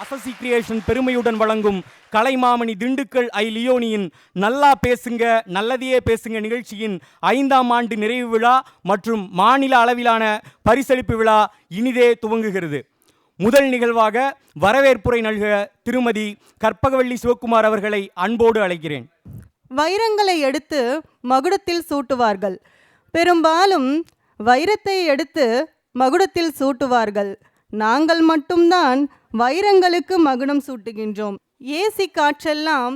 அசசி creation பெருமையுடன் வழங்கும் கலைமாமணி திண்டுக்கல் ஐ லியோனியின் நல்லா பேசுங்க நல்லதையே பேசுங்க நிகழ்ச்சியின் 5ஆம் ஆண்டு நிறைவு விழா மற்றும் மாநில அளவிலான பரிசளிப்பு விழா இனிதே துவங்குகிறது. முதல் நிகழ்வாக வரவேற்புரை நல்க திருமதி கற்பகவள்ளி சிவகுமார் அவர்களை அன்போடு அழைக்கிறேன். வைரங்களை எடுத்து மகுடத்தில் சூட்டுவார்கள். பெரும்பாலும் வைரத்தை எடுத்து மகுடத்தில் சூட்டுவார்கள். நாங்கள் மட்டும்தான் வைரங்களுக்கு மகுடம் சூட்டுகின்றோம். ஏசி காற்றெல்லாம்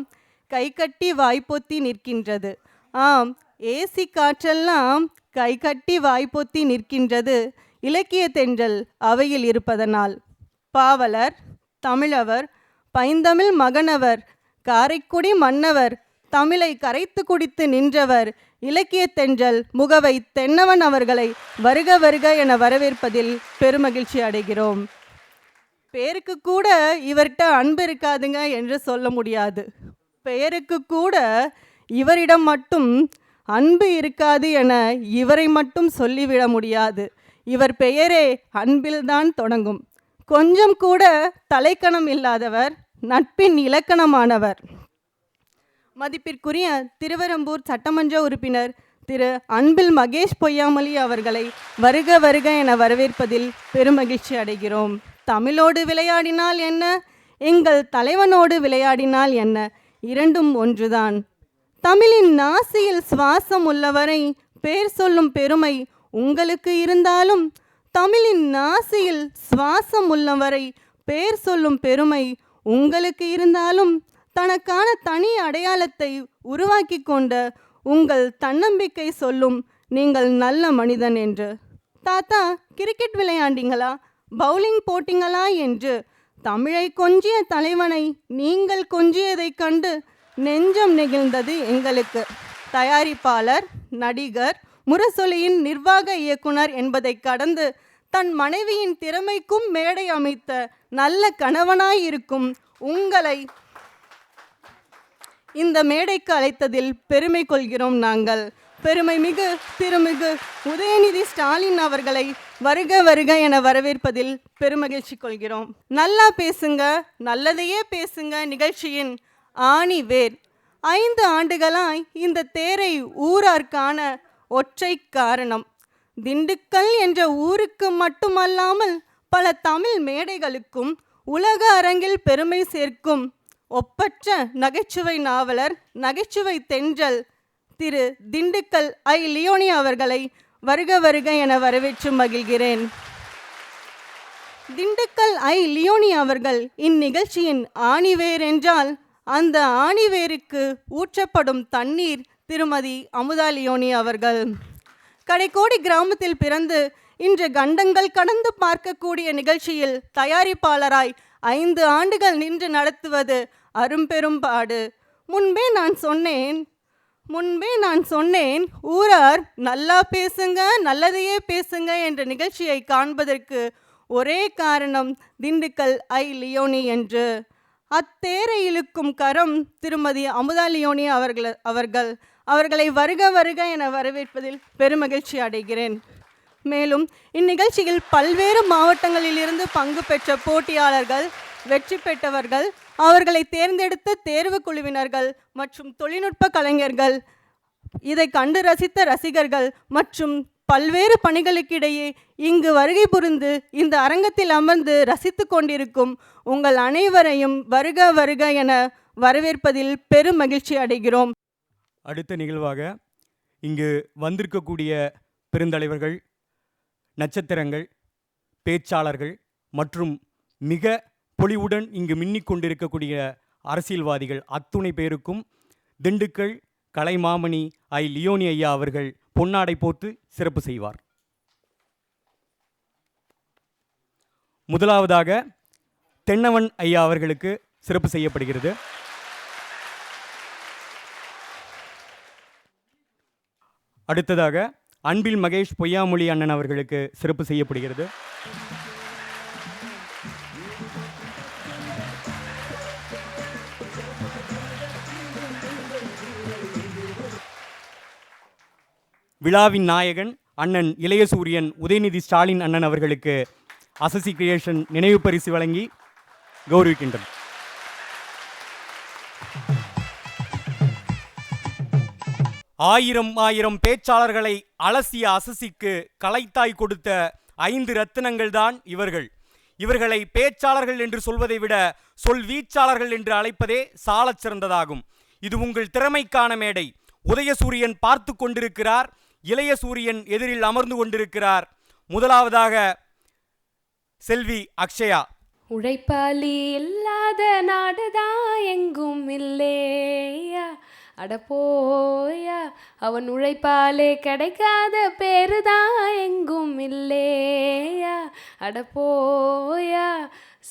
கை கட்டி வாய்ப்பொத்தி நிற்கின்றது. ஆம், ஏசி காற்றெல்லாம் கை கட்டி வாய்ப்பொத்தி நிற்கின்றது இலக்கிய தென்றல் அவையில் இருப்பதனால். பாவலர், தமிழவர், பைந்தமிழ் மகனவர், காரைக்குடி மன்னவர், தமிழை கரைத்து குடித்து நின்றவர் இலக்கிய தென்றல் முகவை தென்னவன் அவர்களை வருக வருக என வரவேற்பதில் பெருமகிழ்ச்சி அடைகிறோம். பேருக்கு கூட இவர்கிட்ட அன்பு இருக்காதுங்க என்று சொல்ல முடியாது. பெயருக்கு கூட இவரிடம் மட்டும் அன்பு இருக்காது என இவரை மட்டும் சொல்லிவிட முடியாது. இவர் பெயரே அன்பில்தான் தொடங்கும். கொஞ்சம் கூட தலைக்கணம் இல்லாதவர், நட்பின் இலக்கணமானவர். மதிப்பிற்குரிய திருவெரும்பூர் சட்டமன்ற உறுப்பினர் திரு அன்பில் மகேஷ் பொய்யாமொழி அவர்களை வருக வருக என வரவேற்பதில் பெருமகிழ்ச்சி அடைகிறோம். தமிழோடு விளையாடினால் என்ன, எங்கள் தலைவனோடு விளையாடினால் என்ன, இரண்டும் ஒன்றுதான். தமிழின் நாசியில் சுவாசம் உள்ளவரை பேர் சொல்லும் பெருமை உங்களுக்கு இருந்தாலும், தமிழின் நாசியில் சுவாசம் உள்ளவரை பேர் சொல்லும் பெருமை உங்களுக்கு இருந்தாலும், தனக்கான தனி அடையாளத்தை உருவாக்கி கொண்ட உங்கள் தன்னம்பிக்கை சொல்லும் நீங்கள் நல்ல மனிதன் என்று. தாத்தா, கிரிக்கெட் விளையாண்டிங்களா, பவுலிங் போட்டிங்களா என்று தமிழை கொஞ்சிய தலைவனை நீங்கள் கொஞ்சியதைக் கண்டு நெஞ்சம் நெகிழ்ந்தது எங்களுக்கு. தயாரிப்பாளர், நடிகர், முரசொலியின் நிர்வாக இயக்குனர் என்பதை கடந்து தன் மனைவியின் திறமைக்கும் மேடை அமைத்த நல்ல கணவனாயிருக்கும் உங்களை இந்த மேடைக்கு அழைத்ததில் பெருமை கொள்கிறோம். நாங்கள் பெருமை மிகு திருமிகு உதயநிதி ஸ்டாலின் அவர்களை வருக வருக என வரவேற்பதில் பெருமகிழ்ச்சி கொள்கிறோம். நல்லா பேசுங்க நல்லதையே பேசுங்க நிகழ்ச்சியின் ஆணி வேர். 5 ஆண்டுகளாய் இந்த தேரை ஊரார்க்கான ஒற்றை காரணம், திண்டுக்கல் என்ற ஊருக்கு மட்டுமல்லாமல் பல தமிழ் மேடைகளுக்கும் உலக அரங்கில் பெருமை சேர்க்கும் ஒப்பற்ற நகைச்சுவை நாவலர், நகைச்சுவை தென்றல் திரு திண்டுக்கல் ஐ லியோனி அவர்களை வருக வருக என வரவேற்று மகிழ்கிறேன். திண்டுக்கல் ஐ லியோனி அவர்கள் இந்நிகழ்ச்சியின் ஆணிவேர் என்றால், அந்த ஆணிவேருக்கு ஊற்றப்படும் தண்ணீர் திருமதி அமுதா லியோனி அவர்கள். கடைக்கோடி கிராமத்தில் பிறந்து இன்று கண்டங்கள் கடந்து பார்க்கக்கூடிய நிகழ்ச்சியில் தயாரிப்பாளராய் 5 ஆண்டுகள் நின்று நடத்துவது அரும்பெரும் பாடு. முன்பே நான் சொன்னேன் ஊரார் நல்லா பேசுங்க நல்லதையே பேசுங்க என்ற நிகழ்ச்சியை காண்பதற்கு ஒரே காரணம் திண்டுக்கல் ஐ லியோனி என்று. அத்தேரை இழுக்கும் கரம் திருமதி அமுதா லியோனி அவர்களை வருக வருக என வரவேற்பதில் பெருமகிழ்ச்சி அடைகிறேன். மேலும் இந்நிகழ்ச்சியில் பல்வேறு மாவட்டங்களிலிருந்து பங்கு பெற்ற போட்டியாளர்கள், வெற்றி பெற்றவர்கள், அவர்களை தேர்ந்தெடுத்த தேர்வு குழுவினர்கள் மற்றும் தொழில்நுட்ப கலைஞர்கள், இதை கண்டு ரசித்த ரசிகர்கள் மற்றும் பல்வேறு பணிகளுக்கிடையே இங்கு வருகை புரிந்து இந்த அரங்கத்தில் அமர்ந்து ரசித்து கொண்டிருக்கும் உங்கள் அனைவரையும் வருக வருக என வரவேற்பதில் பெரும் மகிழ்ச்சி அடைகிறோம். அடுத்த நிகழ்வாக இங்கு வந்திருக்கக்கூடிய பெருந்தலைவர்கள், நட்சத்திரங்கள், பேச்சாளர்கள் மற்றும் மிக பொலிவுடன் இங்கு மின்னிக் கொண்டிருக்கக்கூடிய அரசியல்வாதிகள் அத்துணை பேருக்கும் திண்டுக்கல் கலைமாமணி ஐ லியோனி ஐயா அவர்கள் பொன்னாடை போர்த்து சிறப்பு செய்வார். முதலாவதாக தென்னவன் ஐயா அவர்களுக்கு சிறப்பு செய்யப்படுகிறது. அடுத்ததாக அன்பில் மகேஷ் பொய்யாமொழி அண்ணன் அவர்களுக்கு சிறப்பு செய்யப்படுகிறது. விழாவின் நாயகன் அண்ணன் இளையசூரியன் உதயநிதி ஸ்டாலின் அண்ணன் அவர்களுக்கு அசசி கிரியேஷன் நினைவு பரிசு வழங்கி கௌரவிக்கின்றனர். ஆயிரம் ஆயிரம் பேச்சாளர்களை அலசிய அசசிக்கு கலைத்தாய் கொடுத்த 5 ரத்தினங்கள் தான் இவர்கள். இவர்களை பேச்சாளர்கள் என்று சொல்வதை விட சொல் வீச்சாளர்கள் என்று அழைப்பதே சாலச் சிறந்ததாகும். இது உங்கள் திறமைக்கான மேடை. உதயசூரியன் பார்த்து கொண்டிருக்கிறார், இளைய சூரியன் எதிரில் அமர்ந்து கொண்டிருக்கிறார். முதலாவதாக செல்வி அக்ஷயா. உழைப்பாளி இல்லாத நாடுதான் எங்கும் இல்லையா, அடப்போயா, அவன் உழைப்பாலே கிடைக்காத பேருதான் எங்கும் இல்லையா, அடப்போயா,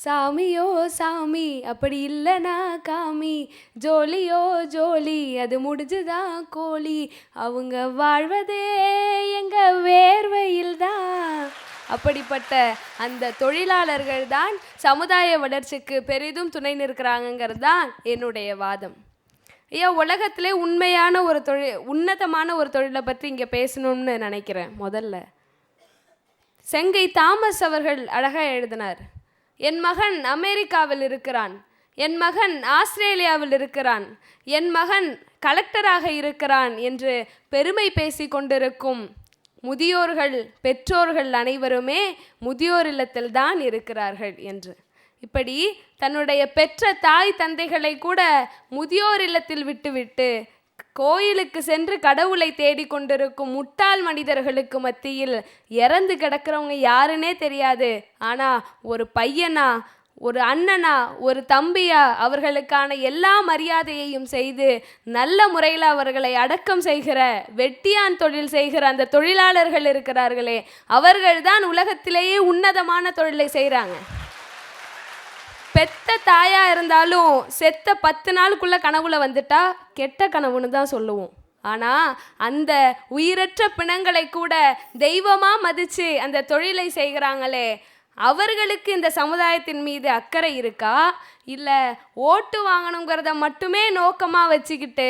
சாமியோ சாமி அப்படி இல்லைனா காமி, ஜோலியோ ஜோலி அது முடிஞ்சுதான் கோழி, அவங்க வாழ்வதே எங்க வேர்வையில் தான். அப்படிப்பட்ட அந்த தொழிலாளர்கள் தான் சமுதாய வளர்ச்சிக்கு பெரிதும் துணை நிற்கிறாங்கிறது தான் என்னுடைய வாதம். ஐயா, உலகத்திலே உண்மையான ஒரு உன்னதமான ஒரு தொழிலை பற்றி இங்கே பேசணும்னு நினைக்கிறேன். முதல்ல செங்கை தாமஸ் அவர்கள் அழகாக எழுதினார், என் மகன் அமெரிக்காவில் இருக்கிறான், என் மகன் ஆஸ்திரேலியாவில் இருக்கிறான், என் மகன் கலெக்டராக இருக்கிறான் என்று பெருமை பேசி கொண்டிருக்கும் முதியோர்கள் பெற்றோர்கள் அனைவருமே முதியோர் இல்லத்தில் தான் இருக்கிறார்கள் என்று. இப்படி தன்னுடைய பெற்ற தாய் தந்தைகளை கூட முதியோர் இல்லத்தில் விட்டுவிட்டு கோயிலுக்கு சென்று கடவுளை தேடிக்கொண்டிருக்கும் முட்டாள் மனிதர்களுக்கு மத்தியில் இறந்து கிடக்கிறவங்க யாருன்னே தெரியாது. ஆனால் ஒரு பையனா, ஒரு அண்ணனா, ஒரு தம்பியா அவர்களுக்கான எல்லா மரியாதையையும் செய்து நல்ல முறையில் அவர்களை அடக்கம் செய்கிற வெட்டியான் தொழில் செய்கிற அந்த தொழிலாளர்கள் இருக்கிறார்களே, அவர்கள்தான் உலகத்திலேயே உன்னதமான தொழிலை செய்கிறாங்க. பெத்த தாயா இருந்தாலும் செத்த 10 நாளுக்குள்ள கனவுல வந்துட்டா கெட்ட கனவுன்னு தான் சொல்லுவோம். ஆனால் அந்த உயிரற்ற பிணங்களை கூட தெய்வமாக மதித்து அந்த தொழிலை செய்கிறாங்களே, அவர்களுக்கு இந்த சமுதாயத்தின் மீது அக்கறை இருக்கா, இல்லை ஓட்டு வாங்கணுங்கிறத மட்டுமே நோக்கமாக வச்சுக்கிட்டு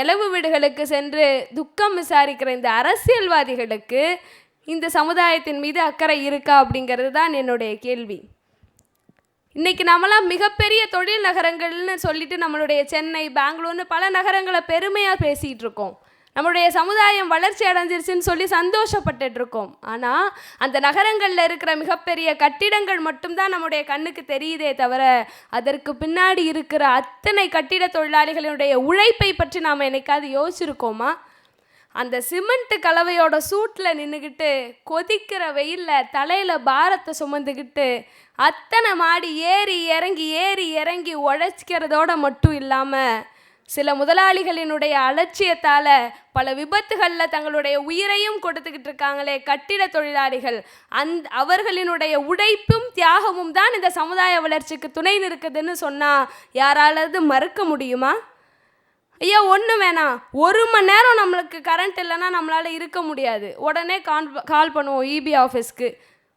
எலவு வீடுகளுக்கு சென்று துக்கம் விசாரிக்கிற இந்த அரசியல்வாதிகளுக்கு இந்த சமுதாயத்தின் மீது அக்கறை இருக்கா அப்படிங்கிறது தான் என்னுடைய கேள்வி. இன்றைக்கி நம்மளாம் மிகப்பெரிய தொழில் நகரங்கள்னு சொல்லிட்டு நம்மளுடைய சென்னை, பெங்களூர்னு பல நகரங்களை பெருமையாக பேசிகிட்டு இருக்கோம். நம்மளுடைய சமுதாயம் வளர்ச்சி அடைஞ்சிருச்சுன்னு சொல்லி சந்தோஷப்பட்டுருக்கோம். ஆனால் அந்த நகரங்களில் இருக்கிற மிகப்பெரிய கட்டிடங்கள் மட்டும்தான் நம்முடைய கண்ணுக்கு தெரியுதே தவிர அதற்கு பின்னாடி இருக்கிற அத்தனை கட்டிட தொழிலாளிகளுடைய உழைப்பை பற்றி நாம் என்னைக்காவது யோசிச்சிருக்கோமா? அந்த சிமெண்ட் கலவையோட சூட்டில் நின்றுக்கிட்டு கொதிக்கிற வெயிலில் தலையில் பாரத்தை சுமந்துக்கிட்டு அத்தனை மாடி ஏறி இறங்கி உழைச்சிக்கிறதோட மட்டும் இல்லாமல் சில முதலாளிகளினுடைய அலட்சியத்தால் பல விபத்துகளில் தங்களுடைய உயிரையும் கொடுத்துக்கிட்டு இருக்காங்களே கட்டிட தொழிலாளிகள், அவர்களினுடைய உழைப்பும் தியாகமும் தான் இந்த சமுதாய வளர்ச்சிக்கு துணை நிற்குதுன்னு சொன்னால் யாராவது மறுக்க முடியுமா? ஐயா, ஒன்று வேணாம், 1 மணி நேரம் நம்மளுக்கு கரண்ட் இல்லைன்னா நம்மளால் இருக்க முடியாது. உடனே கால் பண்ணுவோம் இபி ஆஃபீஸ்க்கு,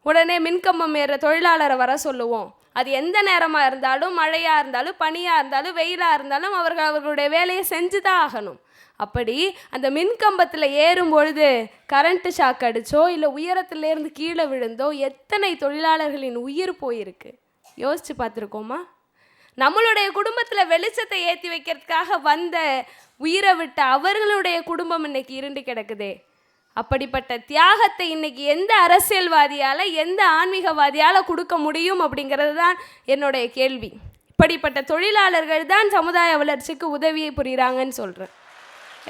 உடனே மின்கம்பம் ஏறுற தொழிலாளரை வர சொல்லுவோம். அது எந்த நேரமாக இருந்தாலும், மழையாக இருந்தாலும், பனியாக இருந்தாலும், வெயிலாக இருந்தாலும் அவர்களுடைய வேலையை செஞ்சு தான் ஆகணும். அப்படி அந்த மின்கம்பத்தில் ஏறும்பொழுது கரண்ட்டு ஷாக் அடித்தோ இல்லை உயரத்துலேருந்து கீழே விழுந்தோ எத்தனை தொழிலாளர்களின் உயிர் போயிருக்கு யோசித்து பார்த்துருக்கோமா? நம்மளுடைய குடும்பத்தில் வெளிச்சத்தை ஏற்றி வைக்கிறதுக்காக வந்த உயிரை விட்ட அவர்களுடைய குடும்பம் இன்னைக்கு இருண்டு கிடக்குதே. அப்படிப்பட்ட தியாகத்தை இன்னைக்கு எந்த அரசியல்வாதியால், எந்த ஆன்மீகவாதியால் கொடுக்க முடியும் அப்படிங்கிறது தான் என்னுடைய கேள்வி. இப்படிப்பட்ட தொழிலாளர்கள் தான் சமுதாய வளர்ச்சிக்கு உதவியை புரிகிறாங்கன்னு சொல்கிறேன்.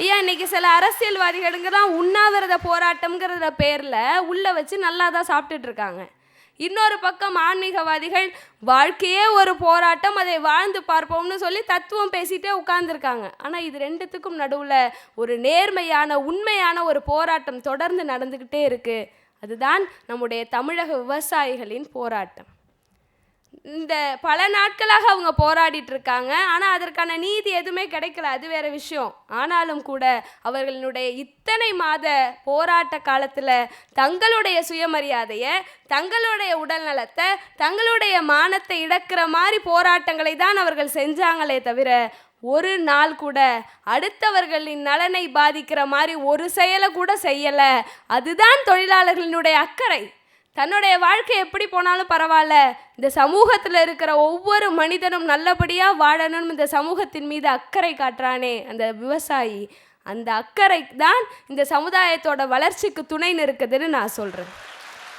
ஐயா, இன்றைக்கி சில அரசியல்வாதிகளுங்கெல்லாம் உண்ணாவிரத போராட்டம்ங்கிற பேரில் உள்ளே வச்சு நல்லா தான் சாப்பிட்டுட்ருக்காங்க. இன்னொரு பக்கம் ஆன்மீகவாதிகள் வாழ்க்கையே ஒரு போராட்டம், அதை வாழ்ந்து பார்ப்போம்னு சொல்லி தத்துவம் பேசிகிட்டே உட்கார்ந்துருக்காங்க. ஆனால் இது ரெண்டுத்துக்கும் நடுவில் ஒரு நேர்மையான உண்மையான ஒரு போராட்டம் தொடர்ந்து நடந்துக்கிட்டே இருக்குது. அதுதான் நம்முடைய தமிழக விவசாயிகளின் போராட்டம். இந்த பல நாட்களாக அவங்க போராடிட்டு இருக்காங்க. ஆனால் அதற்கான நீதி எதுவுமே கிடைக்கல, அது வேறு விஷயம். ஆனாலும் கூட அவர்களுடைய இத்தனை மாத போராட்ட காலத்தில் தங்களுடைய சுயமரியாதையை, தங்களுடைய உடல் நலத்தை, தங்களுடைய மானத்தை இழக்கிற மாதிரி போராட்டங்களை தான் அவர்கள் செஞ்சாங்களே தவிர ஒரு நாள் கூட அடுத்தவர்களின் நலனை பாதிக்கிற மாதிரி ஒரு செயலை கூட செய்யலை. அதுதான் தொழிலாளர்களினுடைய அக்கறை. தன்னுடைய வாழ்க்கை எப்படி போனாலும் பரவாயில்ல, இந்த சமூகத்தில் இருக்கிற ஒவ்வொரு மனிதனும் நல்லபடியாக வாழணும், இந்த சமூகத்தின் மீது அக்கறை காட்டுறானே அந்த விவசாயி, அந்த அக்கறை தான் இந்த சமுதாயத்தோட வளர்ச்சிக்கு துணை நிற்குதுன்னு நான் சொல்கிறேன்.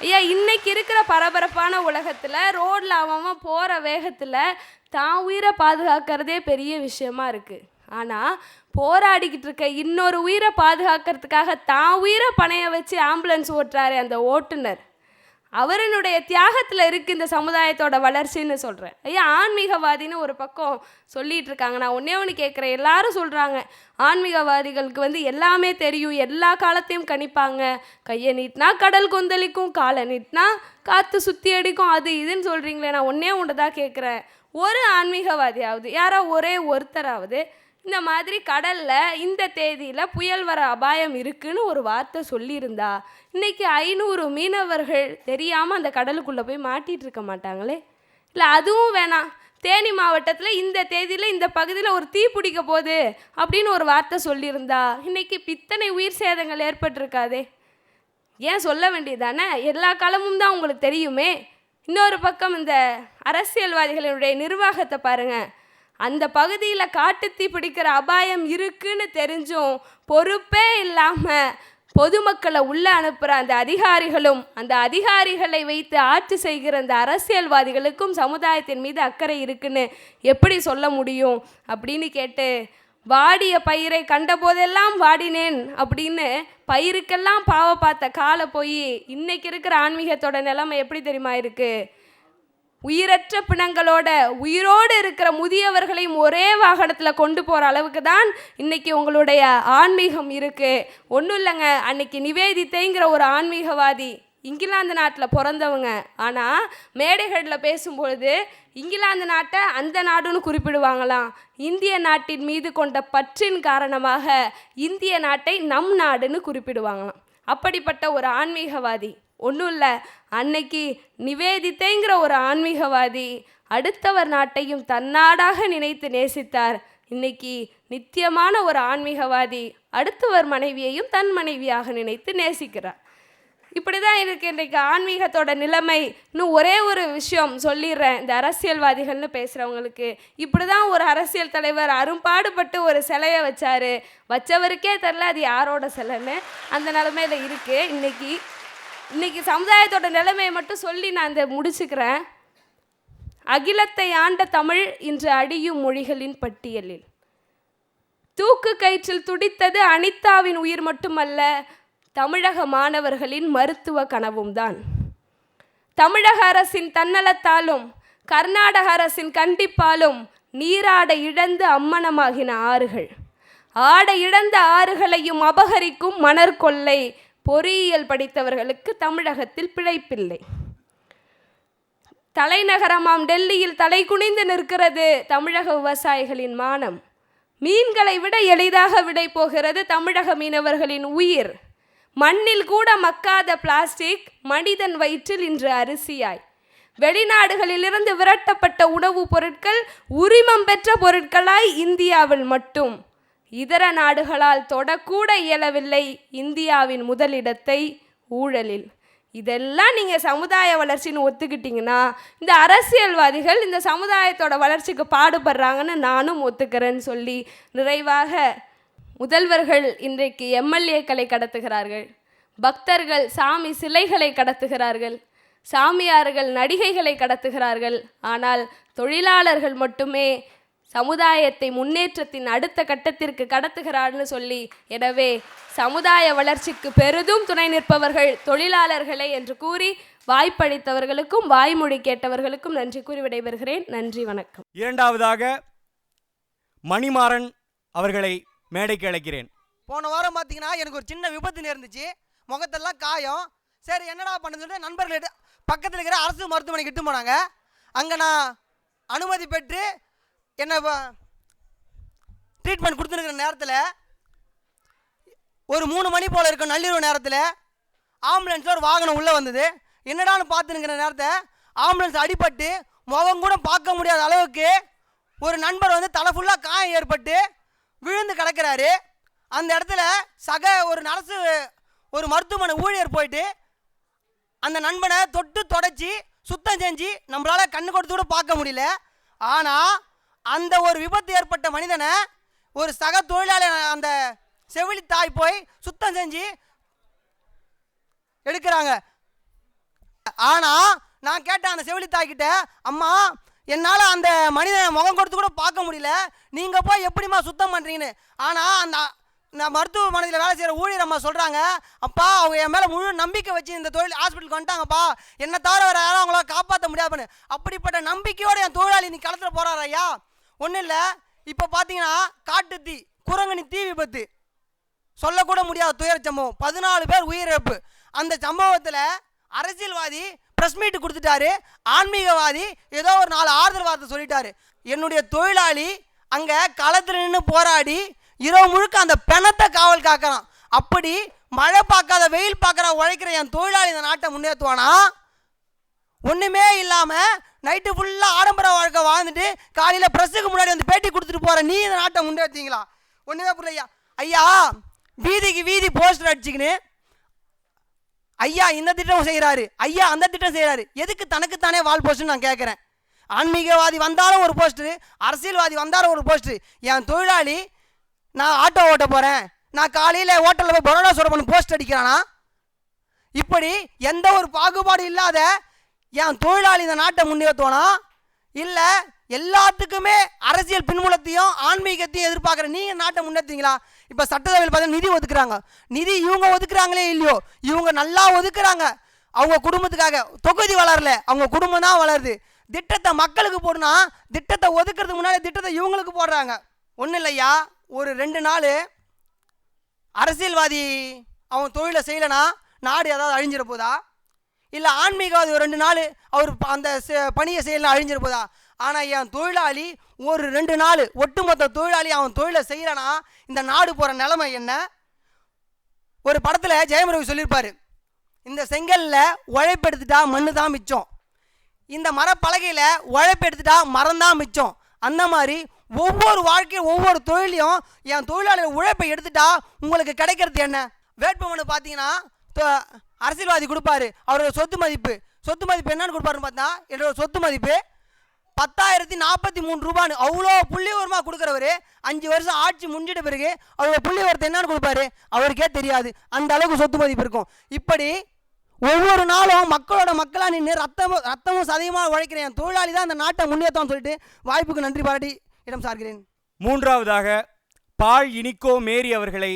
ஐயா, இன்னைக்கு இருக்கிற பரபரப்பான உலகத்தில் ரோட்டில் அவன் போகிற வேகத்தில் தான் உயிரை பாதுகாக்கிறதே பெரிய விஷயமா இருக்குது. ஆனால் போராடிக்கிட்டு இருக்க இன்னொரு உயிரை பாதுகாக்கிறதுக்காக தான் உயிரை பணைய வச்சு ஆம்புலன்ஸ் ஓட்டுறாரு அந்த ஓட்டுநர், அவரனுடைய தியாகத்தில் இருக்குது இந்த சமுதாயத்தோட வளர்ச்சின்னு சொல்கிறேன். ஐயா, ஆன்மீகவாதின்னு ஒரு பக்கம் சொல்லிகிட்டு இருக்காங்க. நான் ஒன்று கேட்குறேன். எல்லாரும் சொல்கிறாங்க ஆன்மீகவாதிகளுக்கு எல்லாமே தெரியும், எல்லா காலத்தையும் கணிப்பாங்க, கையை நீட்டினா கடல் கொந்தளிக்கும், காலை நீட்டினா காற்று சுற்றி அடிக்கும், அது இதுன்னு சொல்கிறீங்களே. நான் ஒன்று தான் கேட்குறேன், ஒரு ஆன்மீகவாதியாவது, யாரோ ஒரே ஒருத்தராவது இந்த மாதிரி கடலில் இந்த தேதியில் புயல் வர அபாயம் இருக்குன்னு ஒரு வார்த்தை சொல்லியிருந்தா இன்றைக்கி 500 மீனவர்கள் தெரியாமல் அந்த கடலுக்குள்ளே போய் மாட்டிகிட்டு இருக்க மாட்டாங்களே? இல்லை அதுவும் வேணாம், தேனி மாவட்டத்தில் இந்த தேதியில் இந்த பகுதியில் ஒரு தீ பிடிக்க போகுது அப்படின்னு ஒரு வார்த்தை சொல்லியிருந்தா இன்றைக்கி இத்தனை உயிர் சேதங்கள் ஏற்பட்டிருக்காதே? ஏன் சொல்ல வேண்டியதானே? எல்லா காலமும் தான் உங்களுக்கு தெரியுமே. இன்னொரு பக்கம் இந்த அரசியல்வாதிகளுடைய நிர்வாகத்தை பாருங்கள். அந்த பகுதியில் காட்டுத்தீ பிடிக்கிற அபாயம் இருக்குன்னு தெரிஞ்சும் பொறுப்பே இல்லாமல் பொதுமக்களை உள்ளே அனுப்புகிற அந்த அதிகாரிகளும், அந்த அதிகாரிகளை வைத்து ஆட்சி செய்கிற அந்த அரசியல்வாதிகளுக்கும் சமுதாயத்தின் மீது அக்கறை இருக்குன்னு எப்படி சொல்ல முடியும் அப்படின்னு கேட்டு, வாடிய பயிரை கண்ட போதெல்லாம் வாடினேன் அப்படின்னு பயிருக்கெல்லாம் பாவ பார்த்த காலை போய் இன்னைக்கு இருக்கிற ஆன்மீகத்தோட நிலைமை எப்படி தெரியுமா இருக்குது? உயிரற்ற பிணங்களோட உயிரோடு இருக்கிற முதியவர்களையும் ஒரே வாகனத்தில் கொண்டு போகிற அளவுக்கு தான் இன்றைக்கி உங்களுடைய ஆன்மீகம் இருக்குது. ஒன்றும் இல்லைங்க, அன்னைக்கு நிவேதித்தைங்கிற ஒரு ஆன்மீகவாதி இங்கிலாந்து நாட்டில் பிறந்தவங்க. ஆனால் மேடைகளில் பேசும்பொழுது இங்கிலாந்து நாட்டை அந்த நாடுன்னு குறிப்பிடுவாங்களாம். இந்திய நாட்டின் மீது கொண்ட பற்றின் காரணமாக இந்திய நாட்டை நம் நாடுன்னு குறிப்பிடுவாங்களாம். அப்படிப்பட்ட ஒரு ஆன்மீகவாதி. ஒன்றும் இல்லை, அன்னைக்கு நிவேதித்தைங்கிற ஒரு ஆன்மீகவாதி அடுத்தவர் நாட்டையும் தன்னாடாக நினைத்து நேசித்தார். இன்னைக்கு நித்தியமான ஒரு ஆன்மீகவாதி அடுத்தவர் மனைவியையும் தன் மனைவியாக நினைத்து நேசிக்கிறார். இப்படி தான் இருக்குது இன்றைக்கு ஆன்மீகத்தோட நிலைமை. இன்னும் ஒரே ஒரு விஷயம் சொல்லிடுறேன், இந்த அரசியல்வாதிகள்னு பேசுகிறவங்களுக்கு. இப்படி தான் ஒரு அரசியல் தலைவர் அரும்பாடுபட்டு ஒரு சிலையை வச்சார், வச்சவருக்கே தெரில அது யாரோட சிலைன்னு. அந்த நிலைமையில் இருக்குது இன்னைக்கு சமுதாயத்தோட நிலைமையை மட்டும் சொல்லி நான் இந்த முடிச்சுக்கிறேன். அகிலத்தை ஆண்ட தமிழ் இன்று அழியும் மொழிகளின் பட்டியலில். தூக்கு கயிற்றில் துடித்தது அனிதாவின் உயிர் மட்டுமல்ல, தமிழக மாணவர்களின் மருத்துவ கனவும் தான். தமிழக அரசின் தன்னலத்தாலும் கர்நாடக அரசின் கண்டிப்பாலும் நீராட இழந்து அம்மனமாகின ஆறுகள், ஆட இழந்த ஆறுகளையும் அபகரிக்கும் மணற்கொள்ளை பொறியியல் படித்தவர்களுக்கு தமிழகத்தில் பிழைப்பில்லை. தலைநகரமாம் டெல்லியில் தலை குனிந்து நிற்கிறது தமிழக விவசாயிகளின் மானம். மீன்களை விட எளிதாக விடை போகிறது தமிழக மீனவர்களின் உயிர். மண்ணில் கூட மக்காத பிளாஸ்டிக் மனிதன் வயிற்றில் இன்று அரிசியாய். வெளிநாடுகளிலிருந்து விரட்டப்பட்ட உணவுப் பொருட்கள் உரிமம் பெற்ற பொருட்களாய் இந்தியாவில் மட்டும். இதர நாடுகளால் தொடக்கூட இயலவில்லை இந்தியாவின் முதலிடத்தை ஊழலில். இதெல்லாம் நீங்கள் சமுதாய வளர்ச்சின்னு ஒத்துக்கிட்டிங்கன்னா இந்த அரசியல்வாதிகள் இந்த சமுதாயத்தோட வளர்ச்சிக்கு பாடுபடுறாங்கன்னு நானும் ஒத்துக்கிறேன்னு சொல்லி நிறைவாக, முதல்வர்கள் இன்றைக்கு எம்எல்ஏக்களை கடத்துகிறார்கள், பக்தர்கள் சாமி சிலைகளை கடத்துகிறார்கள், சாமியார்கள் நடிகைகளை கடத்துகிறார்கள். ஆனால் தொழிலாளர்கள் மட்டுமே சமுதாயத்தை முன்னேற்றத்தின் அடுத்த கட்டத்திற்கு கடத்துகிறார்னு சொல்லி, எனவே சமுதாய வளர்ச்சிக்கு பெரிதும் துணை நிற்பவர்கள் தொழிலாளர்களே என்று கூறி வாய்ப்பளித்தவர்களுக்கும் வாய்மொழி கேட்டவர்களுக்கும் நன்றி கூறி விடைபெறுகிறேன். நன்றி, வணக்கம். இரண்டாவதாக மணிமாறன் அவர்களை மேடைக்கு அழைக்கிறேன். போன வாரம் பார்த்தீங்கன்னா எனக்கு ஒரு சின்ன விபத்து நேர்ந்துச்சு, முகத்தெல்லாம் காயம். சரி என்னடா பண்ணு சொல்லிட்டு நண்பர்கள் பக்கத்தில் இருக்கிற அரசு மருத்துவமனைக்கு இட்டு போனாங்க. அங்கே நான் அனுமதி பெற்று என்ன ட்ரீட்மெண்ட் கொடுத்துருக்கிற நேரத்தில் ஒரு 3 மணி போல் இருக்கும் நள்ளிரவு நேரத்தில் ஆம்புலன்ஸில் ஒரு வாகனம் உள்ளே வந்தது. என்னடான்னு பார்த்துனுங்கிற நேரத்தை ஆம்புலன்ஸ் அடிபட்டு முகம் கூட பார்க்க முடியாத அளவுக்கு ஒரு நண்பர் தலை ஃபுல்லாக காயம் ஏற்பட்டு விழுந்து கிடக்கிறாரு. அந்த இடத்துல ஒரு மருத்துவமனை ஊழியர் போயிட்டு அந்த நண்பனை தொட்டு தொடச்சி சுத்தம் செஞ்சு நம்மளால கண்ணு கொடுத்து கூட பார்க்க முடியல. ஆனால் அந்த ஒரு விபத்து ஏற்பட்ட மனிதனை ஒரு சக தொழிலாளி அந்த செவிலி தாய் போய் சுத்தம் செஞ்சு எடுக்கிறாங்க. ஆனால் நான் கேட்டேன் அந்த செவிலி தாய்கிட்ட, அம்மா என்னால் அந்த மனிதனை முகம் கொடுத்து கூட பார்க்க முடியல, நீங்கள் போய் எப்படிம்மா சுத்தம் பண்ணுறீங்கன்னு. ஆனால் அந்த நான் மருத்துவமனையில் வேலை செய்கிற ஊழியர் அம்மா சொல்கிறாங்க, அப்பா அவங்க என் மேலே முழு நம்பிக்கை வச்சு இந்த தொழில் ஹாஸ்பிட்டலுக்கு வந்துட்டாங்கப்பா, என்னை தவிர வேறு யாரும் அவங்களால காப்பாற்ற முடியாதுன்னு. அப்படிப்பட்ட நம்பிக்கையோடு என் தொழிலாளி நீ களத்தில் போகிறார் ஐயா. ஒன்றும் இல்லை, இப்போ பார்த்தீங்கன்னா காட்டு தீ, குரங்கணி தீ விபத்து, சொல்லக்கூட முடியாத துயர சம்பவம், 14 பேர் உயிரிழப்பு. அந்த சம்பவத்தில் அரசியல்வாதி ப்ரெஸ் மீட் கொடுத்துட்டாரு, ஆன்மீகவாதி ஏதோ ஒரு 4 ஆறுதல் வார்த்தை சொல்லிட்டாரு. என்னுடைய தொழிலாளி அங்கே களத்தில் நின்று போராடி இரவு முழுக்க அந்த பிணத்தை காவல் காக்கிறான். அப்படி மழை பார்க்காத வெயில் பார்க்குற உழைக்கிற என் தொழிலாளி இந்த நாட்டை முன்னேற்றுவானா? ஒன்றுமே இல்லாமல் நைட்டு ஃபுல்லாக ஆடம்பர வாழ்க்கை வாழ்ந்துட்டு காலையில் ப்ரெஸ்ஸுக்கு முன்னாடி வந்து பேட்டி கொடுத்துட்டு போகிற நீ இந்த நாட்டை முன்னேற்றீங்களா? ஒன்றுமே புரியலையா? ஐயா வீதிக்கு வீதி போஸ்டர் அடிச்சுக்கின்னு ஐயா இந்த திட்டம் செய்கிறாரு, ஐயா அந்த திட்டம் செய்கிறாரு, எதுக்கு தனக்குத்தானே வால் போஸ்ட்னு நான் கேட்குறேன். ஆன்மீகவாதி வந்தாலும் ஒரு போஸ்டரு, அரசியல்வாதி வந்தாலும் ஒரு போஸ்டரு. என் தொழிலாளி நான் ஆட்டோ ஓட்ட போகிறேன், நான் காலையில் ஹோட்டலில் போய் பரோடா சுட பண்ணி போஸ்ட் அடிக்கிறானா? இப்படி எந்த ஒரு பாகுபாடு இல்லாத என் தொழிலாளி இந்த நாட்டை முன்னேற்றுவானா? இல்லை எல்லாத்துக்குமே அரசியல் பின்புலத்தையும் ஆன்மீகத்தையும் எதிர்பார்க்குற நீங்கள் நாட்டை முன்னேற்றீங்களா? இப்போ சட்டசபையில் பார்த்தா நிதி ஒதுக்குறாங்க. நிதி இவங்க ஒதுக்குறாங்களே இல்லையோ, இவங்க நல்லா ஒதுக்குறாங்க. அவங்க குடும்பத்துக்காக தொகுதி வளரல, அவங்க குடும்பம் தான் வளருது. திட்டத்தை மக்களுக்கு போடுனா திட்டத்தை ஒதுக்குறதுக்கு முன்னாடி திட்டத்தை இவங்களுக்கு போடுறாங்க. ஒன்றும் இல்லையா, ஒரு 2 நாள் அரசியல்வாதி அவன் தொழிலை செய்யலைனா நாடு ஏதாவது அழிஞ்சிட போதா? இல்லை ஆன்மீகவாதி ஒரு 2 நாள் அவர் அந்த பணியை செய்யலாம் அழிஞ்சிட போதா? ஆனால் என் தொழிலாளி ஒரு 2 நாள் ஒட்டுமொத்த தொழிலாளி அவன் தொழிலை செய்யலைனா இந்த நாடு போகிற நிலைமை என்ன? ஒரு படத்தில் ஜெயம் ரவி சொல்லியிருப்பார், இந்த செங்கலில் உழைப்பு எடுத்துட்டா மண்ணு தான் மிச்சம், இந்த மரப்பலகையில் உழைப்பு எடுத்துட்டா மரம் தான் மிச்சம். அந்த மாதிரி ஒவ்வொரு வாழ்க்கையும் ஒவ்வொரு தொழிலையும் என் தொழிலாளர் உழைப்பை எடுத்துட்டா உங்களுக்கு கிடைக்கிறது என்ன? வேட்புமனு பார்த்தீங்கன்னா அரசியல்வாதி கொடுப்பாரு, அவரோட சொத்து மதிப்பு என்னன்னு கொடுப்பாருன்னு பார்த்தா என்னோட சொத்து மதிப்பு 10,043 ரூபான்னு அவ்வளோ புள்ளிவரமாக கொடுக்குறவர் 5 வருஷம் ஆட்சி முடிஞ்சிட்ட பிறகு அவரோட புள்ளிவரத்தை என்னன்னு கொடுப்பாரு அவருக்கே தெரியாது. அந்த அளவுக்கு சொத்து மதிப்பு இருக்கும். இப்படி ஒவ்வொரு நாளும் மக்களாக நின்று ரத்தமும் சதையுமாக உழைக்கிறேன் என் தொழிலாளி தான் அந்த நாட்டை முன்னேற்றம்னு சொல்லிட்டு வாய்ப்புக்கு நன்றி பாராட்டி இடம் சார்கிறேன். மூன்றாவதாக பால் இனிக்கோ மேரி அவர்களை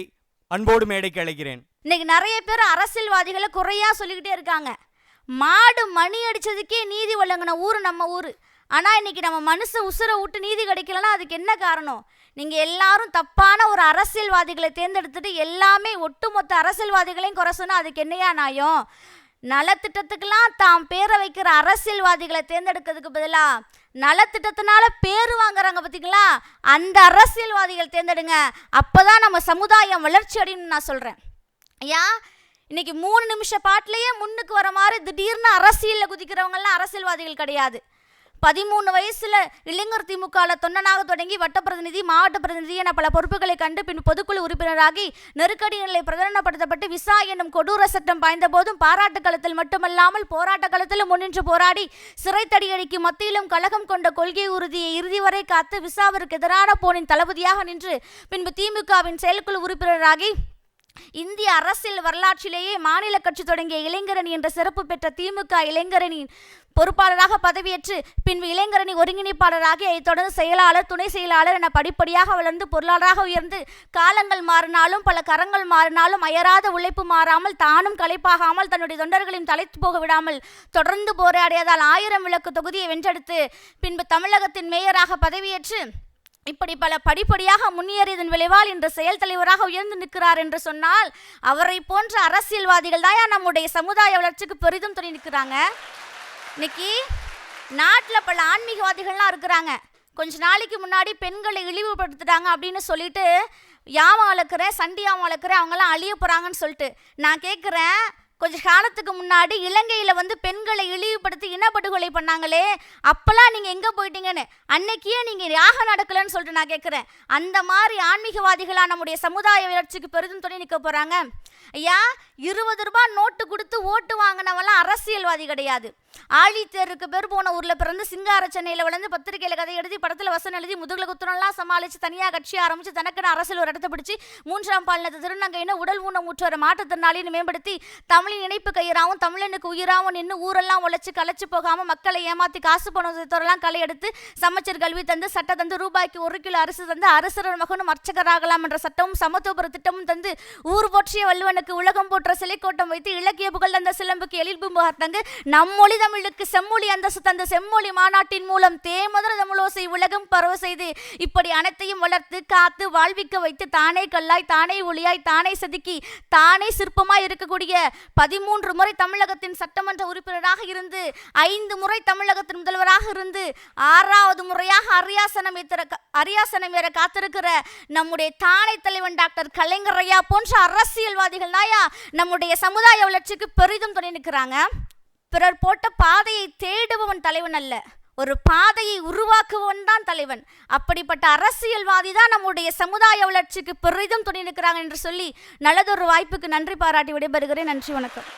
அன்போடு மேடைக்கு அழைக்கிறேன். இன்னைக்கு நிறைய பேர் அரசியல்வாதிகளை குறையா சொல்லிக்கிட்டே இருக்காங்க. மாடு மணி அடிச்சதுக்கே நீதி வழங்கின ஊர் நம்ம ஊர். ஆனால் இன்னைக்கு நம்ம மனுஷன் உசுரை விட்டு நீதி கிடைக்கலன்னா அதுக்கு என்ன காரணம்? நீங்கள் எல்லாரும் தப்பான ஒரு அரசியல்வாதிகளை தேர்ந்தெடுத்துட்டு எல்லாமே ஒட்டுமொத்த அரசியல்வாதிகளையும் குறை சொன்னால் அதுக்கு என்னையா நியாயம்? நலத்திட்டத்துக்கெல்லாம் தாம் பேரை வைக்கிற அரசியல்வாதிகளை தேர்ந்தெடுக்கிறதுக்கு பதிலாக நலத்திட்டத்தினால பேர் வாங்குறாங்க பார்த்தீங்களா, அந்த அரசியல்வாதிகள் தேர்ந்தெடுங்க. அப்போ தான் நம்ம சமுதாயம் வளர்ச்சி அடையணும்னு நான் சொல்கிறேன். ஐயா இன்னைக்கு 3 நிமிஷ பாட்டிலேயே முன்னுக்கு வர மாதிரி திடீர்னு அரசியலில் குதிக்கிறவங்கெல்லாம் அரசியல்வாதிகள் கிடையாது. 13 வயசில் இளைஞர் திமுகவில் தொண்டனாக தொடங்கி வட்ட பிரதிநிதி, மாவட்ட பிரதிநிதி என பல பொறுப்புகளை கண்டு பின் பொதுக்குழு உறுப்பினராகி நெருக்கடி நிலை பிரகடனப்படுத்தப்பட்டு விசா என்னும் கொடூர சட்டம் பாய்ந்த போதும் பாராட்டு களத்தில் மட்டுமல்லாமல் போராட்ட களத்திலும் முன்னின்று போராடி சிறைத்தடியடிக்கு மத்தியிலும் கழகம் கொண்ட கொள்கை உறுதியை இறுதி வரை காத்து விசாவிற்கு எதிரான போனின் தளபதியாக நின்று பின்பு திமுகவின் செயற்குழு உறுப்பினராகி இந்திய அரசியல் வரலாற்றிலேயே மாநில கட்சி தொடங்கிய இளைஞரணி என்ற சிறப்பு பெற்ற திமுக இளைஞரணியின் பொறுப்பாளராக பதவியேற்று பின்பு இளைஞரணி ஒருங்கிணைப்பாளராகி அதை தொடர்ந்து செயலாளர், துணை செயலாளர் என படிப்படியாக வளர்ந்து பொருளாளராக உயர்ந்து காலங்கள் மாறினாலும் பல கரங்கள் மாறினாலும் அயராத உழைப்பு மாறாமல் தானும் களைப்பாகாமல் தன்னுடைய தொண்டர்களையும் தலைத்து போக விடாமல் தொடர்ந்து போராடியதால் 1000 விளக்கு தொகுதியை வென்றெடுத்து பின்பு தமிழகத்தின் மேயராக பதவியேற்று இப்படி பல படிப்படியாக முன்னேறியதன் விளைவால் இன்று செயல் தலைவராக உயர்ந்து நிற்கிறார் என்று சொன்னால் அவரை போன்ற அரசியல்வாதிகள் தான் நம்முடைய சமுதாய வளர்ச்சிக்கு பெரிதும் துணை நிற்கிறாங்க. இன்னைக்கு நாட்டில் பல ஆன்மீகவாதிகள்லாம் இருக்கிறாங்க. கொஞ்ச நாளைக்கு முன்னாடி பெண்களை இழிவுபடுத்துட்டாங்க அப்படின்னு சொல்லிட்டு யாமம் வளர்க்குறேன், சண்டி யாமம் வளர்க்குறேன், அவங்களாம் அழிய போகிறாங்கன்னு சொல்லிட்டு நான் கேட்குறேன், கொஞ்ச காலத்துக்கு முன்னாடி இலங்கையில் பெண்களை இழிவுபடுத்தி இனப்படுகொலை பண்ணாங்களே, அப்போல்லாம் நீங்கள் எங்கே போயிட்டீங்கன்னு அன்னைக்கே நீங்கள் யாக நடக்கலன்னு சொல்லிட்டு நான் கேட்குறேன். அந்த மாதிரி ஆன்மீகவாதிகளாக நம்முடைய சமுதாய வளர்ச்சிக்கு பெரிதும் துணை நிற்க போகிறாங்க. ஐயா 20 ரூபாய் நோட்டு கொடுத்து ஓட்டு வாங்கினவெல்லாம் அரசியல்வாதி கிடையாது. ஆழித்தேருக்கு பேர் போன ஊரில் பிறந்து சிங்கார சென்னையில் வளர்ந்து பத்திரிகையில் கதை எழுதி படத்தில் வசனம் எழுதி முதுகில் குத்துனெல்லாம் சமாளித்து தனியாக கட்சி ஆரம்பித்து தனக்குன்னு அரசியல் ஒரு இடத்த பிடிச்சி 3ஆம் பாலினத்தை திருநங்கைன்னு உடல் ஊனமுற்றோரை மாற்றுத்திறனாளின்னு மேம்படுத்தி தமிழின் இணைப்பு கயிறாவும் தமிழனுக்கு உயிராகவும் நின்று ஊரெல்லாம் உழைச்சி களைச்சி போகாமல் மக்களை ஏமாற்றி காசு பணத்தோரெல்லாம் களை எடுத்து சமச்சீர் கல்வி தந்து சட்டை தந்து ரூபாய்க்கு 1 கிலோ அரிசி தந்து அரசர் மகனும் அர்ச்சகராகலாம் என்ற சட்டமும் சமத்துவபுர திட்டமும் தந்து ஊர் போற்றிய வள்ளுவனுக்கு உலகம் போற்ற சிலைக்கோட்டம் வைத்து இலக்கிய புகழ் தந்த சிலம்புக்கு எழில் பூம்புகார் தங்கு நம்மொழி தமிழுக்கு செம்மொழி அந்தஸ்து தந்த செம்மொழி மாநாட்டின் மூலம் தேமதுர தமிழோசை உலகம் பரவ செய்து இப்படி அனைத்தையும் வளர்த்து காத்து வாழ்விக்க வைத்து தானே கல்லாய் தானே ஒளியாய் தானே செதுக்கி தானே சிற்பமாய் இருக்கக்கூடிய 13 முறை தமிழகத்தின் சட்டமன்ற உறுப்பினராக இருந்து 5 முறை தமிழகத்தின் முதல்வராக இருந்து 6வது முறையாக அரியாசனம் ஏற காத்திருக்கிற நம்முடைய தானை தலைவன் டாக்டர் கலைஞர் ஐயா போன்ற அரசியல்வாதிகள் தாயா நம்முடைய சமுதாய வளர்ச்சிக்கு பெரிதும் துணை நிற்கிறாங்க. பிறர் போட்ட பாதையை தேடுபவன் தலைவன் அல்ல, ஒரு பாதையை உருவாக்குவன் தான் தலைவன். அப்படிப்பட்ட அரசியல்வாதி தான் நம்முடைய சமுதாய வளர்ச்சிக்கு பெரிதும் துணை நிற்கிறாங்க என்று சொல்லி நல்லதொரு வாய்ப்புக்கு நன்றி பாராட்டி விடைபெறுகிறேன். நன்றி, வணக்கம்.